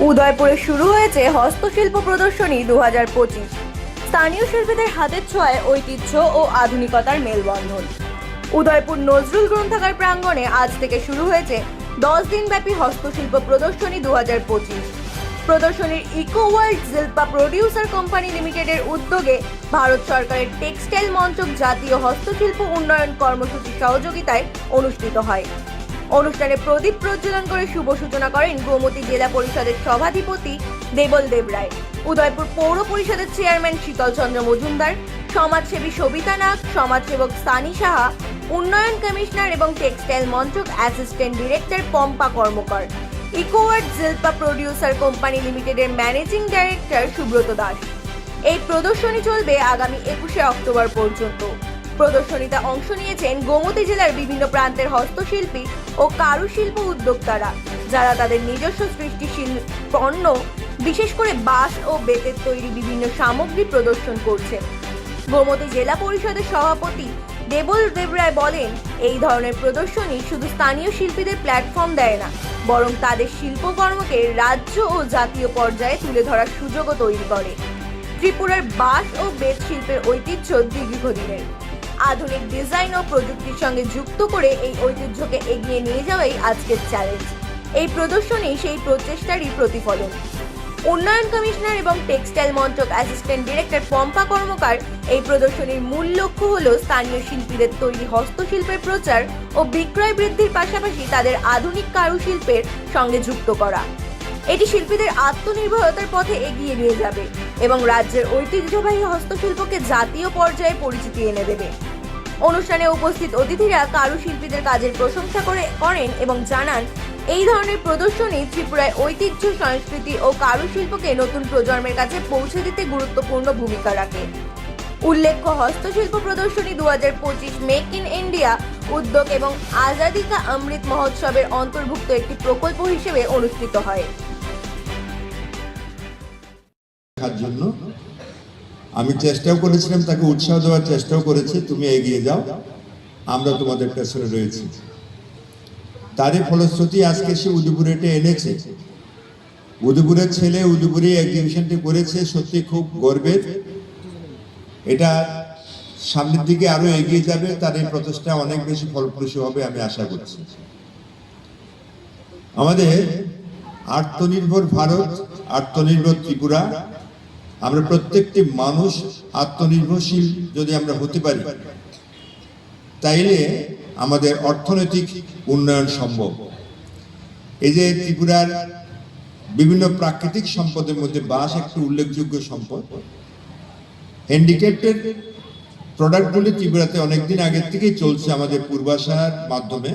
উদয়পুরে শুরু হয়েছে হস্তশিল্প প্রদর্শনী 2025। স্থানীয় শিল্পীদের হাতের ছোঁয়ায় ঐতিহ্য ও আধুনিকতার মেলবন্ধন। উদয়পুর নজরুল গ্রন্থাগার প্রাঙ্গণে আজ থেকে শুরু হয়েছে 10 দিনব্যাপী হস্তশিল্প প্রদর্শনী 2025। প্রদর্শনীর eco world Shilpa producer company লিমিটেডের উদ্যোগে ভারত সরকারের টেক্সটাইল মন্ত্রক জাতীয় হস্তশিল্প উন্নয়ন কর্মসূচির সহযোগিতায় অনুষ্ঠিত হয়। অনুষ্ঠানে প্রদীপ প্রজ্বলন করে শুভ সূচনা করেন গোমতী জেলা পরিষদের সভাধিপতি দেবল দেবরায়, উদয়পুর পৌর পরিষদের চেয়ারম্যান শীতল চন্দ্র মজুমদার, সমাজসেবী সবিতা নাগ, সমাজসেবক সানি সাহা, উন্নয়ন কমিশনার এবং টেক্সটাইল মন্ত্রক অ্যাসিস্ট্যান্ট ডিরেক্টর পম্পা কর্মকার, ইকোওয়ার্ড শিল্পা প্রডিউসার কোম্পানি লিমিটেডের ম্যানেজিং ডাইরেক্টর সুব্রত দাস। এই প্রদর্শনী চলবে আগামী 21শে অক্টোবর পর্যন্ত। প্রদর্শনীতে অংশ নিয়েছেন গোমতী জেলার বিভিন্ন প্রান্তের হস্তশিল্পী ও কারুশিল্প উদ্যোক্তারা, যারা তাদের নিজস্ব সৃষ্টিশীল পণ্য, বিশেষ করে বাঁশ ও বেতের তৈরি বিভিন্ন সামগ্রী প্রদর্শন করছেন। গোমতী জেলা পরিষদের সভাপতি দেবল দেবরায় বলেন, এই ধরনের প্রদর্শনী শুধু স্থানীয় শিল্পীদের প্ল্যাটফর্ম দেয় না, বরং তাদের শিল্পকর্মকে রাজ্য ও জাতীয় পর্যায়ে তুলে ধরার সুযোগও তৈরি করে। ত্রিপুরার বাঁশ ও বেত শিল্পের ঐতিহ্য দীর্ঘদিনের। আধুনিক ডিজাইন ও প্রযুক্তির সঙ্গে যুক্ত করে এই ঐতিহ্যকে এগিয়ে নিয়ে যাওয়াই আজকের চ্যালেঞ্জ। এই প্রদর্শনী সেই প্রচেষ্টারই প্রতিফলন। উন্নয়ন কমিশনার এবং টেক্সটাইল মন্ত্রক অ্যাসিস্ট্যান্ট ডিরেক্টর পম্পা কর্মকার, এই প্রদর্শনীর মূল লক্ষ্য হল স্থানীয় শিল্পীদের তৈরি হস্তশিল্পের প্রচার ও বিক্রয় বৃদ্ধির পাশাপাশি তাদের আধুনিক কারুশিল্পের সঙ্গে যুক্ত করা। এটি শিল্পীদের আত্মনির্ভরতার পথে এগিয়ে নিয়ে যাবে এবং রাজ্যের ঐতিহ্যবাহী হস্তশিল্পকে জাতীয় পর্যায়ে পরিচিতি এনে দেবে। অনুষ্ঠানে উপস্থিত অতিথিরা কারুশিল্পীদের কাজের প্রশংসা করেন এবং জানান, এই ধরনের প্রদর্শনী ত্রিপুরায় ঐতিহ্য, সংস্কৃতি ও কারুশিল্পকে নতুন প্রজন্মের কাছে পৌঁছে দিতে গুরুত্বপূর্ণ ভূমিকা রাখে। উল্লেখ্য, হস্তশিল্প প্রদর্শনী 2025 মেক ইন ইন্ডিয়া উদ্যোগ এবং আজাদি কা অমৃত মহোৎসবের অন্তর্ভুক্ত একটি প্রকল্প হিসেবে অনুষ্ঠিত হয়। জন্য আমি চেষ্টাও করেছিলাম, তাকে উৎসাহ দেওয়ার চেষ্টাও করেছি, তুমি এগিয়ে যাও, আমরা তোমাদের পেছনে রয়েছি। তারই ফলশ্রুতি আজকে সে উদয়পুরে এটা এনেছে। উদয়পুরের ছেলে উদয়পুরে এক্সিবিশনটি করেছে, সত্যি খুব গর্বের। এটা সামনের দিকে আরো এগিয়ে যাবে, তার এই প্রচেষ্টা অনেক বেশি ফলপ্রসূ হবে আমি আশা করছি। আমাদের আত্মনির্ভর ভারত, আত্মনির্ভর ত্রিপুরা, আমরা প্রত্যেকটি মানুষ আত্মনির্ভরশীল যদি আমরা হতে পারি, তাইলে আমাদের অর্থনৈতিক উন্নয়ন সম্ভব। এই যে ত্রিপুরার বিভিন্ন প্রাকৃতিক সম্পদের মধ্যে বাঁশ একটি উল্লেখযোগ্য সম্পদ। হ্যান্ডিক্রাফটের প্রোডাক্টগুলি ত্রিপুরাতে অনেকদিন আগের থেকেই চলছে আমাদের পূর্বাশার মাধ্যমে।